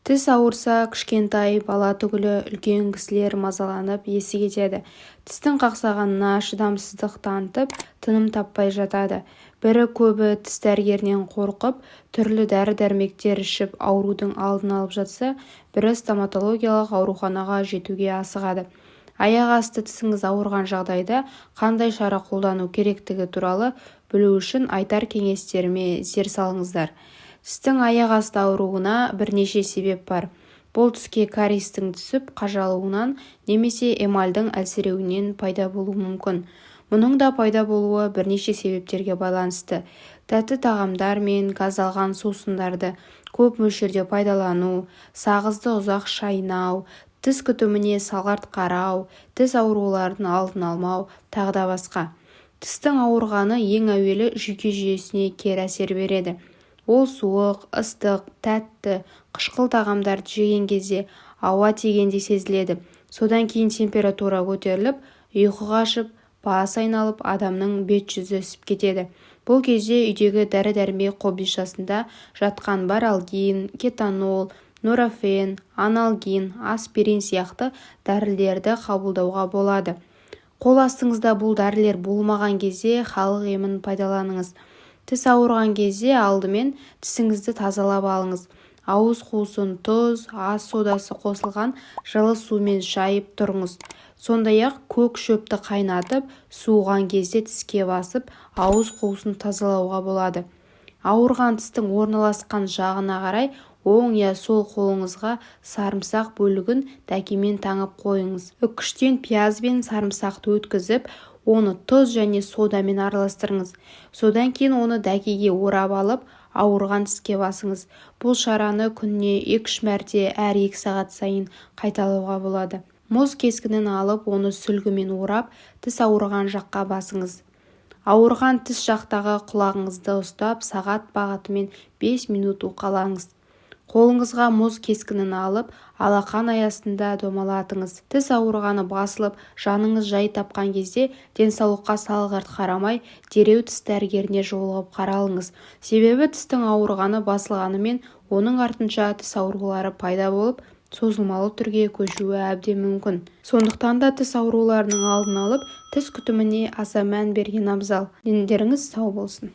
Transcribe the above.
Тіс ауырса, кішкентай бала түгілі үлкен кісілер мазаланып есі кетеді. Тістің қақсағанына шыдамсыздық танытып, тыным таппай жатады. Бірі көбі тіс дәрігерінен қорқып, түрлі дәрі-дәрмектер ішіп аурудың алдын алып жатса, бірі стоматологиялық ауруханаға жетуге асығады. Аяқ асты тісіңіз ауырған жағдайда қандай шара қолдану керектігі туралы білу үшін айтар кеңестеріме зер салыңыздар. Тістің аяқ асты ауруына бірнеше себеп бар. Бұл тіске кариестің түсіп қажалуынан немесе эмальдің әлсіреуінен пайда болуы мүмкін. Мұның да пайда болуы бірнеше себептерге байланысты. Тәтті тағамдар мен газдалған сусындарды көп мөлшерде пайдалану, сағызды ұзақ шайнау, тіс күтіміне салғырт қарау, тіс аурулардың алдын алмау, тағы да басқа. Тістің ауырғаны ең әуелі жүйке жүйесіне кері әсер береді. Ол суық, ыстық, тәтті, қышқыл тағамдарды жеген кезде ауа тигенде сезіледі. Содан кейін температура көтеріліп, ұйқы қашып, бас айналып, адамның бет-жүзі ісіп кетеді. Бұл кезде үйдегі дәрі-дәрмек қобдишасында жатқан баралгин, кетанол, нурофен, аналгин, аспирин сияқты дәрілерді қабылдауға болады. Қол астыңызда бұл дәрілер болмаған кезде халық емін пайдаланыңыз. Тіс ауырған кезде алдымен тісіңізді тазалап алыңыз. Ауыз қуысын тұз, ас содасы қосылған жылы сумен шайып тұрыңыз. Сондай-ақ көк шөпті қайнатып, суыған кезде тіске басып, ауыз қуысын тазалауға болады. Ауырған тістің орналасқан жағына қарай оң я сол қолыңызға сарымсақ бөлігін дәкемен таңып қойыңыз. Үккіштен пияз бен сарымсақты өткізіп, оны тұз және содамен араластырыңыз. Содан кейін оны дәкеге орап алып, ауырған тіске басыңыз. Бұл шараны күніне 2-3 мәрте әр 2 сағат сайын қайталауға болады. Мұз кескінін алып, оны сүлгімен орап, тіс ауырған жаққа басыңыз. Ауырған тіс жақтағы құлағыңызды ұстап, сағат бағытымен 5 минут уқалаңыз. Қолыңызға мұз кескінін алып, алақан аясында домалатыңыз. Тіс ауырғаны басылып, жаныңыз жай тапқан кезде денсаулыққа салғырт қарамай, дереу тіс дәрігеріне жолығып қаралыңыз. Себебі тістің ауырғаны басылғанымен, оның артынша тіс аурулары пайда болып, созылмалы түрге көшуі әбден мүмкін. Сондықтан да тіс ауруларының алдын алып, тіс күтіміне аса мән берген абзал. Дендеріңіз сау болсын.